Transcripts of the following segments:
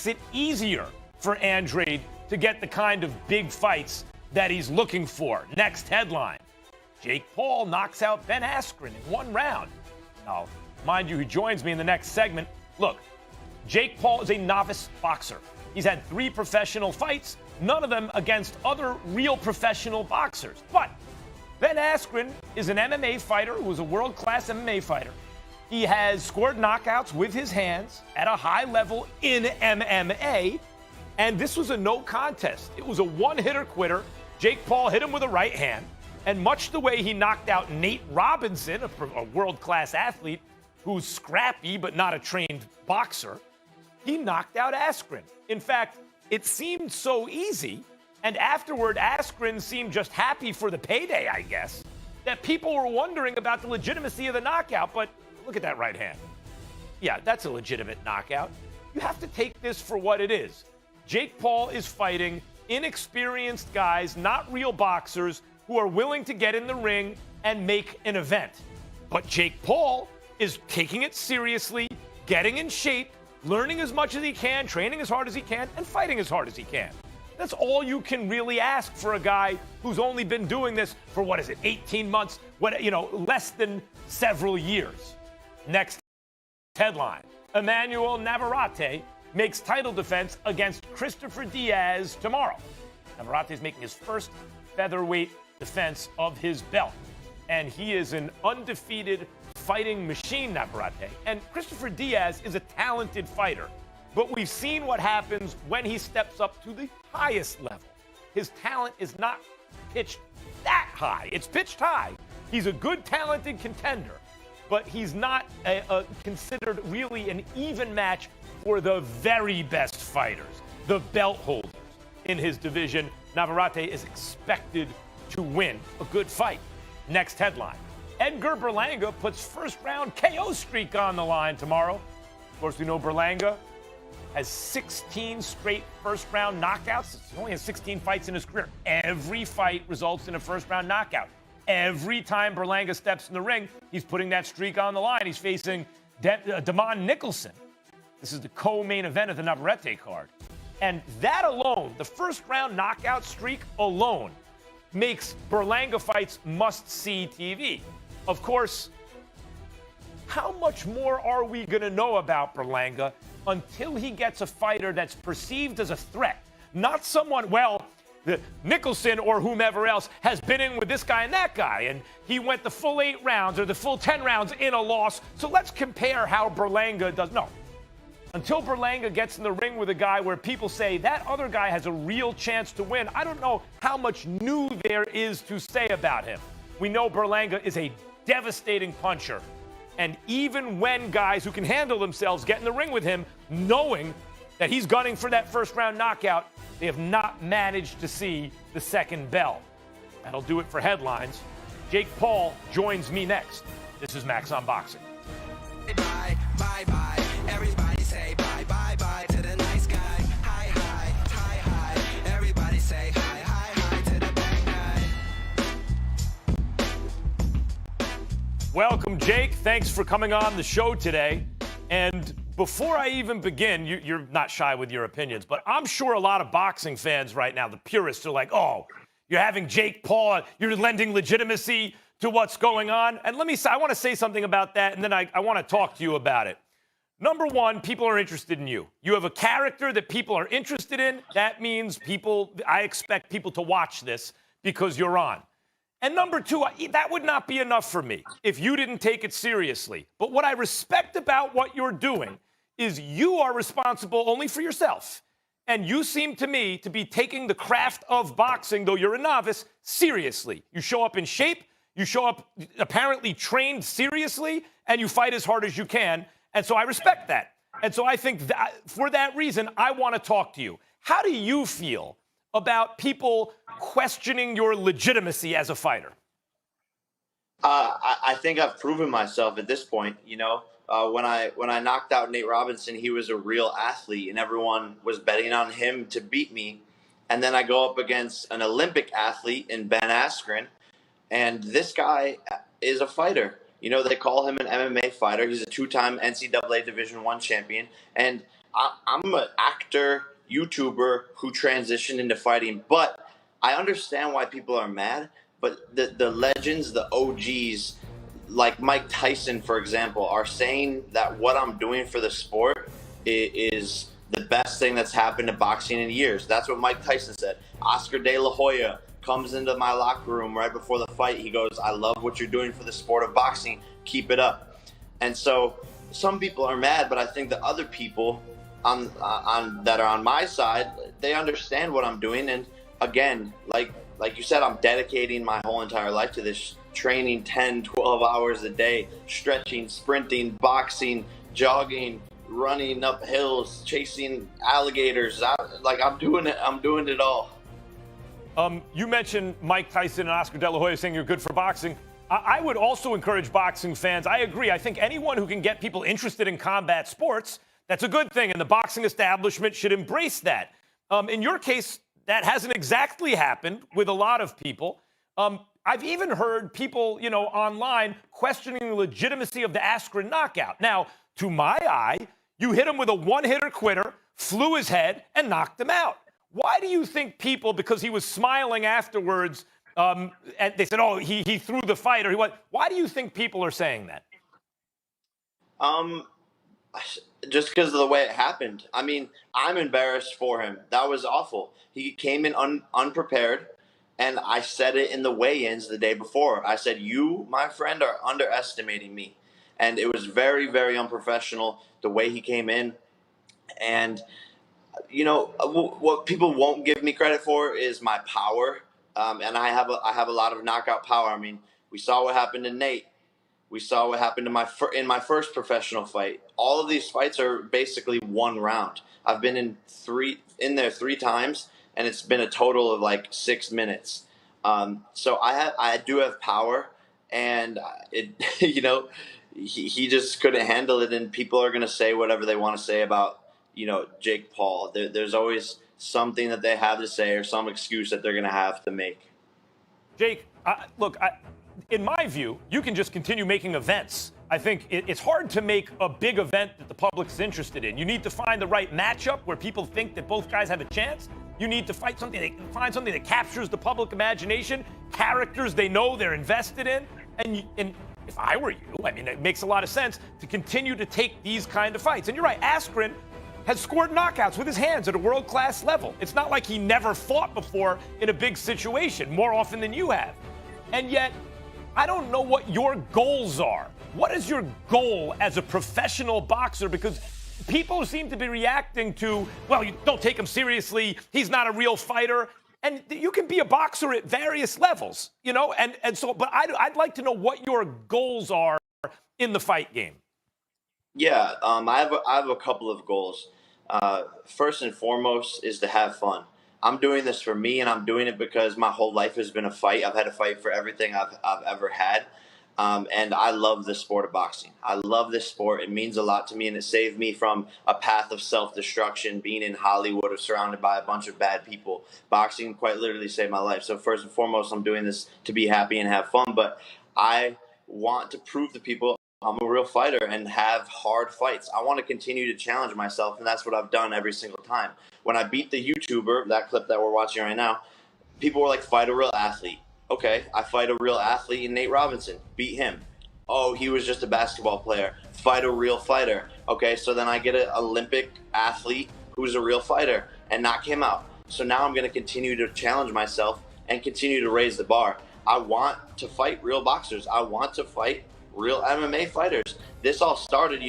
makes it easier for Andrade to get the kind of big fights that he's looking for. Next headline, Jake Paul knocks out Ben Askren in 1 round. Now, mind you, who joins me in the next segment. Look, Jake Paul is a novice boxer. He's had 3 professional fights, none of them against other real professional boxers. But Ben Askren is an MMA fighter who is a world-class MMA fighter. He has scored knockouts with his hands at a high level in MMA, and this was a no contest. It was a one-hitter quitter. Jake Paul hit him with a right hand, and much the way he knocked out Nate Robinson, a world-class athlete who's scrappy but not a trained boxer, he knocked out Askren. In fact, it seemed so easy, and afterward, Askren seemed just happy for the payday, I guess, that people were wondering about the legitimacy of the knockout. But look at that right hand. Yeah, that's a legitimate knockout. You have to take this for what it is. Jake Paul is fighting inexperienced guys, not real boxers, who are willing to get in the ring and make an event. But Jake Paul is taking it seriously, getting in shape, learning as much as he can, training as hard as he can, and fighting as hard as he can. That's all you can really ask for a guy who's only been doing this for, 18 months, less than several years. Next headline, Emmanuel Navarrete makes title defense against Christopher Diaz tomorrow. Navarrete is making his first featherweight defense of his belt, and he is an undefeated fighting machine, Navarrete. And Christopher Diaz is a talented fighter, but we've seen what happens when he steps up to the highest level. His talent is not pitched that high. It's pitched high. He's a good, talented contender, but he's not considered really an even match for the very best fighters, the belt holders in his division. Navarrete is expected to win a good fight. Next headline, Edgar Berlanga puts first-round KO streak on the line tomorrow. Of course, we know Berlanga has 16 straight first-round knockouts. He only has 16 fights in his career. Every fight results in a first-round knockout. Every time Berlanga steps in the ring, he's putting that streak on the line. He's facing Damon Nicholson. This is the co-main event of the Navarrete card. And that alone, the first-round knockout streak alone, makes Berlanga fights must-see TV. Of course, how much more are we going to know about Berlanga until he gets a fighter that's perceived as a threat? Not someone, Nicholson or whomever else has been in with this guy and that guy, and he went the full 8 rounds or the full 10 rounds in a loss, so let's compare how Berlanga does. No. Until Berlanga gets in the ring with a guy where people say that other guy has a real chance to win, I don't know how much new there is to say about him. We know Berlanga is a devastating puncher. And even when guys who can handle themselves get in the ring with him, knowing that he's gunning for that first-round knockout, they have not managed to see the second bell. That'll do it for headlines. Jake Paul joins me next. This is Max on Boxing. Bye, bye, bye. Everybody say bye, bye, bye to the nice guy. Hi, hi, hi, hi. Everybody say hi, hi, hi to the bad guy. Welcome, Jake. Thanks for coming on the show today. And before I even begin, you're not shy with your opinions, but I'm sure a lot of boxing fans right now, the purists, are like, oh, you're having Jake Paul, you're lending legitimacy to what's going on. And I want to say something about that, and then I want to talk to you about it. Number one, people are interested in you. You have a character that people are interested in. That means I expect people to watch this because you're on. And number two, that would not be enough for me if you didn't take it seriously. But what I respect about what you're doing is you are responsible only for yourself. And you seem to me to be taking the craft of boxing, though you're a novice, seriously. You show up in shape, you show up apparently trained seriously, and you fight as hard as you can. And so I respect that. And so I think that for that reason, I want to talk to you. How do you feel about people questioning your legitimacy as a fighter? I think I've proven myself at this point. When I knocked out Nate Robinson, he was a real athlete, and everyone was betting on him to beat me. And then I go up against an Olympic athlete in Ben Askren, and this guy is a fighter. They call him an MMA fighter. He's a 2-time NCAA Division I champion, and I'm an actor, YouTuber who transitioned into fighting, but I understand why people are mad. But the legends, the OGs, like Mike Tyson, for example, are saying that what I'm doing for the sport is the best thing that's happened to boxing in years. That's what Mike Tyson said. Oscar De La Hoya comes into my locker room right before the fight. He goes, "I love what you're doing for the sport of boxing. Keep it up." And so some people are mad, but I think the other people on that are on my side, they understand what I'm doing. And again, like you said, I'm dedicating my whole entire life to this, training 10, 12 hours a day, stretching, sprinting, boxing, jogging, running up hills, chasing alligators. I'm doing it. I'm doing it all. You mentioned Mike Tyson and Oscar De La Hoya saying you're good for boxing. I would also encourage boxing fans. I agree. I think anyone who can get people interested in combat sports, that's a good thing, and the boxing establishment should embrace that. In your case, that hasn't exactly happened with a lot of people. I've even heard people, online questioning the legitimacy of the Askren knockout. Now, to my eye, you hit him with a one-hitter quitter, flew his head, and knocked him out. Why do you think people, because he was smiling afterwards, and they said, "Oh, he threw the fight," or he what? Why do you think people are saying that? Um, just because of the way it happened. I mean, I'm embarrassed for him. That was awful. He came in unprepared, and I said it in the weigh-ins the day before. I said, "You, my friend, are underestimating me," and it was very, very unprofessional the way he came in. And what people won't give me credit for is my power, and I have a lot of knockout power. I mean, we saw what happened to Nate. We saw what happened to in my first professional fight. All of these fights are basically one round. I've been in there three times, and it's been a total of like 6 minutes. So I do have power, and it he just couldn't handle it, and people are gonna say whatever they want to say about Jake Paul. There's always something that they have to say or some excuse that they're gonna have to make. Jake, look, in my view, you can just continue making events. I think it's hard to make a big event that the public's interested in. You need to find the right matchup where people think that both guys have a chance. You need to find something that captures the public imagination, characters they know they're invested in. And if I were you, I mean, it makes a lot of sense to continue to take these kind of fights. And you're right, Askren has scored knockouts with his hands at a world-class level. It's not like he never fought before in a big situation, more often than you have. And yet, I don't know what your goals are. What is your goal as a professional boxer? Because people seem to be reacting to, well, you don't take him seriously, he's not a real fighter. And you can be a boxer at various levels, and so, but I'd like to know what your goals are in the fight game. Yeah, I have a couple of goals. First and foremost is to have fun. I'm doing this for me, and I'm doing it because my whole life has been a fight. I've had to fight for everything I've ever had, and I love the sport of boxing. I love this sport. It means a lot to me, and it saved me from a path of self-destruction, being in Hollywood or surrounded by a bunch of bad people. Boxing quite literally saved my life. So first and foremost, I'm doing this to be happy and have fun, but I want to prove to people I'm a real fighter and have hard fights. I want to continue to challenge myself, and that's what I've done every single time. When I beat the YouTuber, that clip that we're watching right now, people were like, "Fight a real athlete." Okay, I fight a real athlete in Nate Robinson. Beat him. Oh, he was just a basketball player. Fight a real fighter. Okay, so then I get an Olympic athlete who's a real fighter and knock him out. So now I'm going to continue to challenge myself and continue to raise the bar. I want to fight real boxers. I want to fight real MMA fighters. This all started,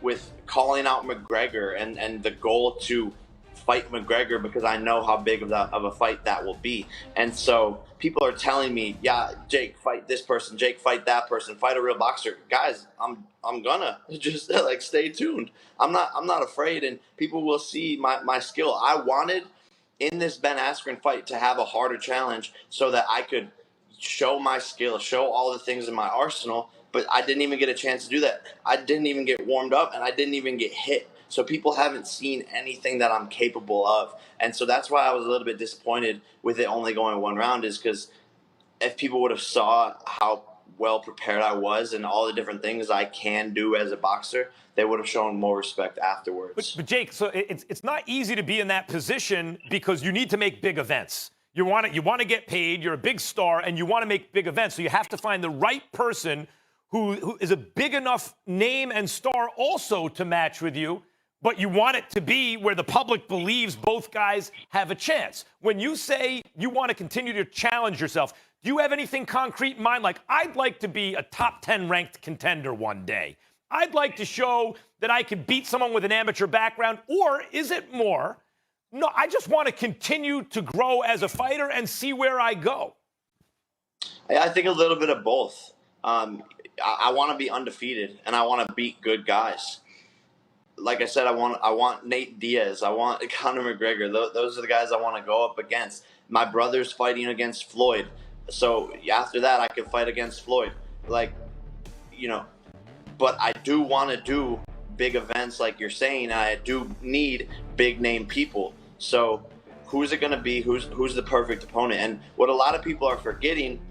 with calling out McGregor and the goal to fight McGregor because I know how big of a fight that will be. And so people are telling me, "Yeah, Jake, fight this person. Jake, fight that person. Fight a real boxer." Guys, I'm gonna just stay tuned. I'm not afraid, and people will see my skill. I wanted in this Ben Askren fight to have a harder challenge so that I could show my skill, show all the things in my arsenal. But I didn't even get a chance to do that. I didn't even get warmed up, and I didn't even get hit. So people haven't seen anything that I'm capable of. And so that's why I was a little bit disappointed with it only going one round, is because if people would have saw how well prepared I was and all the different things I can do as a boxer, they would have shown more respect afterwards. But Jake, so it's not easy to be in that position because you need to make big events. You want to get paid. You're a big star, and you want to make big events. So you have to find the right person who is a big enough name and star also to match with you. But you want it to be where the public believes both guys have a chance. When you say you want to continue to challenge yourself, do you have anything concrete in mind? Like, I'd like to be a top 10 ranked contender one day. I'd like to show that I could beat someone with an amateur background. Or is it more, no, I just want to continue to grow as a fighter and see where I go? I think a little bit of both. I want to be undefeated, and I want to beat good guys. Like I said, I want Nate Diaz. I want Conor McGregor. Those are the guys I want to go up against. My brother's fighting against Floyd. So after that, I can fight against Floyd. Like, you know, but I do want to do big events like you're saying. I do need big name people. So who's it going to be? Who's the perfect opponent? And what a lot of people are forgetting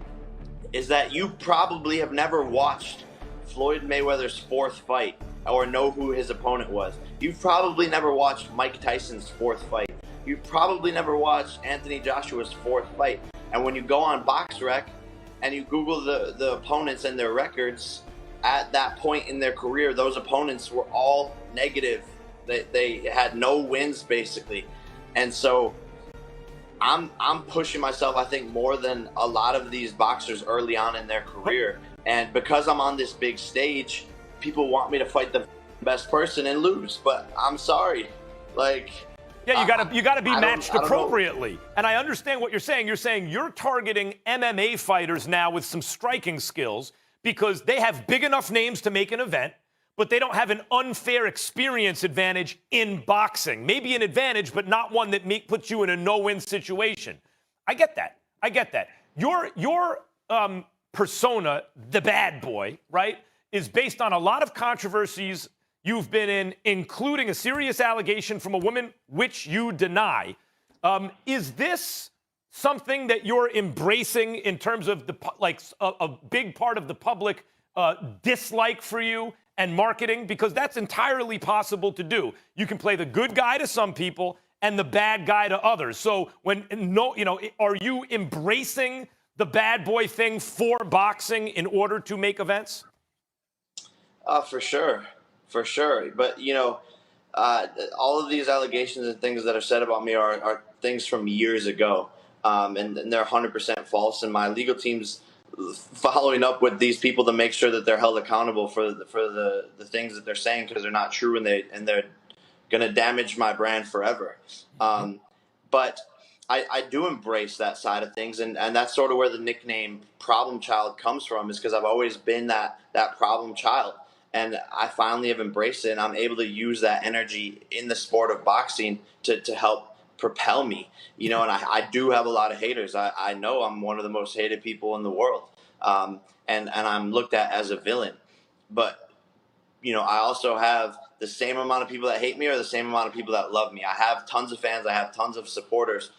is that you probably have never watched Floyd Mayweather's fourth fight or know who his opponent was. You've probably never watched Mike Tyson's fourth fight. You've probably never watched Anthony Joshua's fourth fight. And when you go on BoxRec and you Google the opponents and their records, at that point in their career, those opponents were all negative. They had no wins, basically. And so I'm pushing myself, I think, more than a lot of these boxers early on in their career. And because I'm on this big stage, people want me to fight the best person and lose. But I'm sorry. Like, yeah, you gotta be matched appropriately. And I understand what you're saying. You're saying you're targeting MMA fighters now with some striking skills because they have big enough names to make an event, but they don't have an unfair experience advantage in boxing. Maybe an advantage, but not one that puts you in a no-win situation. I get that. Your persona, the bad boy, right, is based on a lot of controversies you've been in, including a serious allegation from a woman which you deny. Is this something that you're embracing in terms of a big part of the public dislike for you and marketing? Because that's entirely possible to do. You can play the good guy to some people and the bad guy to others. So are you embracing the bad boy thing for boxing in order to make events? For sure. But, all of these allegations and things that are said about me are things from years ago. And they're 100% false. And my legal team's following up with these people to make sure that they're held accountable for the things that they're saying, because they're not true and they're going to damage my brand forever. But I do embrace that side of things. And that's sort of where the nickname Problem Child comes from, is because I've always been that problem child. And I finally have embraced it, and I'm able to use that energy in the sport of boxing to help propel me. And I do have a lot of haters. I know I'm one of the most hated people in the world. And I'm looked at as a villain. But, I also have the same amount of people that hate me or the same amount of people that love me. I have tons of fans. I have tons of supporters.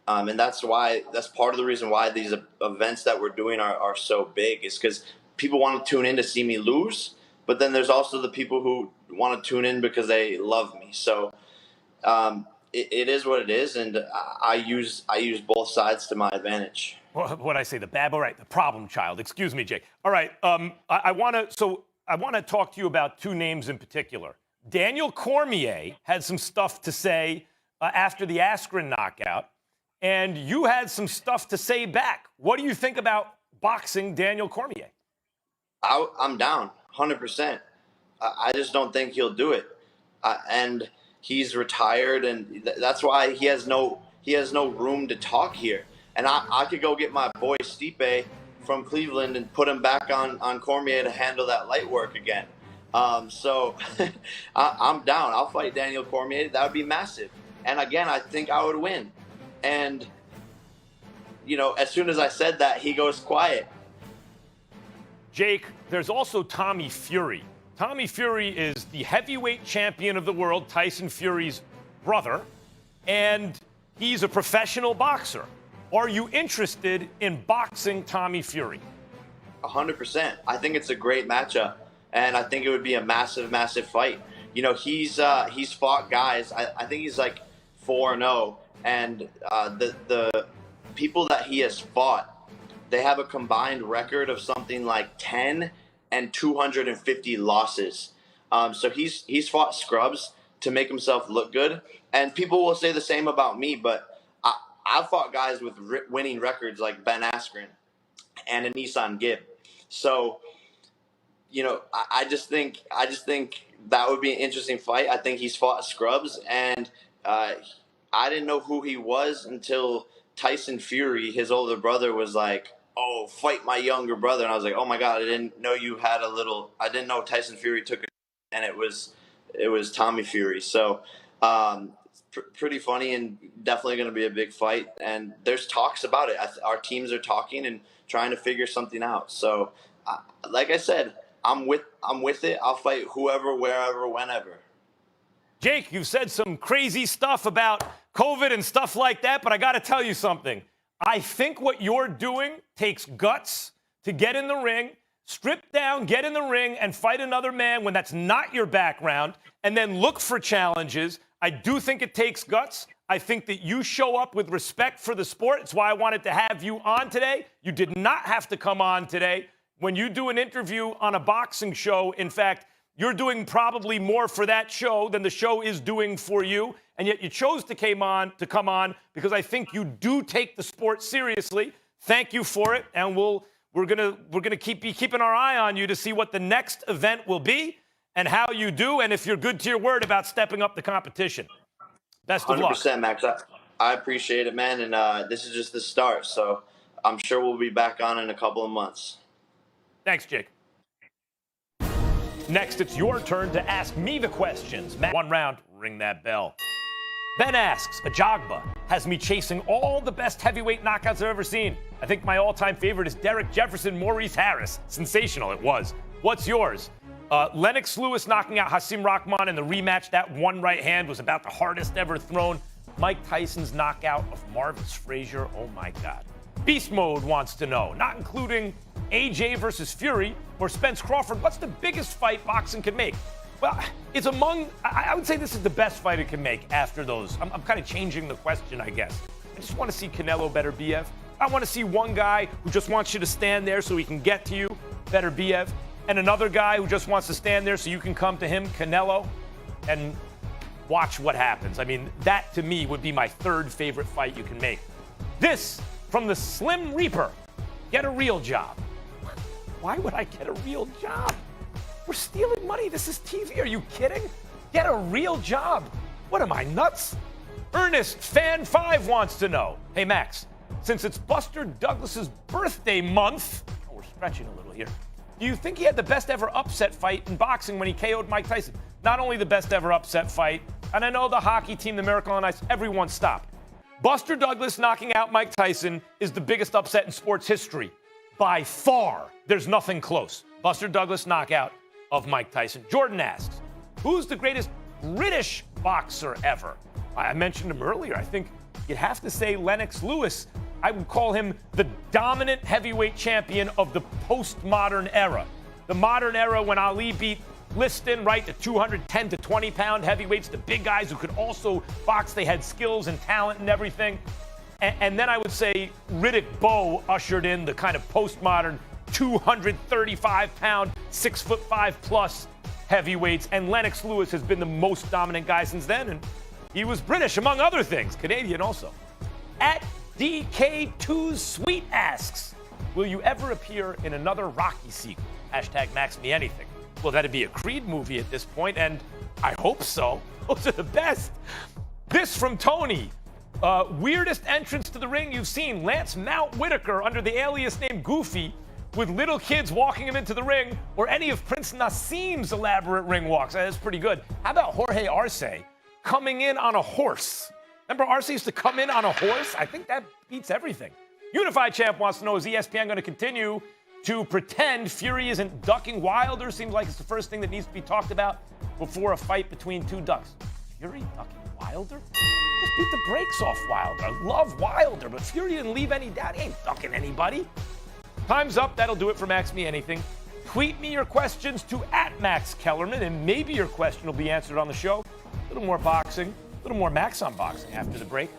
And that's part of the reason why these events that we're doing are so big, is because people want to tune in to see me lose. But then there's also the people who want to tune in because they love me. So it is what it is, and I use both sides to my advantage. Well, what I say, the bad boy, right? The problem child. Excuse me, Jake. All right. I want to talk to you about two names in particular. Daniel Cormier had some stuff to say after the Askren knockout, and you had some stuff to say back. What do you think about boxing Daniel Cormier? I'm down 100%. I just don't think he'll do it. And he's retired, and that's why he has no room to talk here. And I could go get my boy Stipe from Cleveland and put him back on Cormier to handle that light work again. So I'm down. I'll fight Daniel Cormier. That would be massive. And again, I think I would win. And, as soon as I said that, he goes quiet. Jake, there's also Tommy Fury. Tommy Fury is the heavyweight champion of the world, Tyson Fury's brother, and he's a professional boxer. Are you interested in boxing Tommy Fury? 100%. I think it's a great matchup, and I think it would be a massive, massive fight. You know, he's fought guys. I think he's like 4-0, and the people that he has fought, they have a combined record of something like 10 and 250 losses. So he's fought scrubs to make himself look good, and people will say the same about me. But I've fought guys with winning records like Ben Askren and a Nissan Gibb. So, you know, I just think that would be an interesting fight. I think he's fought scrubs, and I didn't know who he was until Tyson Fury, his older brother, was like, "Oh, fight my younger brother," and I was like, "Oh my God, I didn't know you had a little." I didn't know Tyson Fury took it, and it was Tommy Fury. So, pretty funny and definitely going to be a big fight. And there's talks about it. Our teams are talking and trying to figure something out. So, like I said, I'm with it. I'll fight whoever, wherever, whenever. Jake, you've said some crazy stuff about COVID and stuff like that, but I got to tell you something. I think what you're doing takes guts to get in the ring, strip down, get in the ring, and fight another man when that's not your background, and then look for challenges. I do think it takes guts. I think that you show up with respect for the sport. It's why I wanted to have you on today. You did not have to come on today. When you do an interview on a boxing show, in fact, you're doing probably more for that show than the show is doing for you, and yet you chose to come on because I think you do take the sport seriously. Thank you for it, and we're gonna keep keeping our eye on you to see what the next event will be and how you do, and if you're good to your word about stepping up the competition. Best of luck. 100%, Max. I appreciate it, man, and this is just the start. So I'm sure we'll be back on in a couple of months. Thanks, Jake. Next, it's your turn to ask me the questions. One round, ring that bell. Ben asks, Ajagba has me chasing all the best heavyweight knockouts I've ever seen. I think my all-time favorite is Derek Jefferson, Maurice Harris. Sensational, it was. What's yours? Lennox Lewis knocking out Hasim Rahman in the rematch. That one right hand was about the hardest ever thrown. Mike Tyson's knockout of Marvis Frazier. Oh, my God. Beast Mode wants to know, not including AJ versus Fury or Spence Crawford, what's the biggest fight boxing can make? Well, it's among, I would say this is the best fight it can make after those. I'm kind of changing the question, I guess. I just want to see Canelo better BF. I want to see one guy who just wants you to stand there so he can get to you, better BF, and another guy who just wants to stand there so you can come to him, Canelo, and watch what happens. I mean, that to me would be my third favorite fight you can make. This from the Slim Reaper. Get a real job. Why would I get a real job? We're stealing money. This is TV. Are you kidding? Get a real job. What am I, nuts? Ernest Fan 5 wants to know. Hey, Max, since it's Buster Douglas's birthday month, we're stretching a little here, do you think he had the best ever upset fight in boxing when he KO'd Mike Tyson? Not only the best ever upset fight, and I know the hockey team, the Miracle on Ice, everyone stopped. Buster Douglas knocking out Mike Tyson is the biggest upset in sports history. By far, there's nothing close. Buster Douglas knockout of Mike Tyson. Jordan asks, who's the greatest British boxer ever? I mentioned him earlier. I think you'd have to say Lennox Lewis. I would call him the dominant heavyweight champion of the postmodern era. The modern era when Ali beat Liston, right? The 210 to 20 pound heavyweights, the big guys who could also box. They had skills and talent and everything. And then I would say Riddick Bowe ushered in the kind of postmodern 235 pound, 6'5" plus heavyweights. And Lennox Lewis has been the most dominant guy since then. And he was British, among other things, Canadian also. At DK2 Sweet asks, will you ever appear in another Rocky sequel? Hashtag Max Me Anything. Well, that'd be a Creed movie at this point, and I hope so. Those are the best. This from Tony. Weirdest entrance to the ring you've seen. Lance Mount Whitaker under the alias name Goofy with little kids walking him into the ring, or any of Prince Nassim's elaborate ring walks. That's pretty good. How about Jorge Arce coming in on a horse? Remember Arce used to come in on a horse? I think that beats everything. Unified Champ wants to know, is ESPN going to continue to pretend Fury isn't ducking Wilder? Seems like it's the first thing that needs to be talked about before a fight between two ducks. Fury ducking Wilder? Just beat the brakes off Wilder. I love Wilder, but Fury didn't leave any doubt. He ain't ducking anybody. Time's up. That'll do it for Max Me Anything. Tweet me your questions to @MaxKellerman, and maybe your question will be answered on the show. A little more boxing, a little more Max on boxing after the break.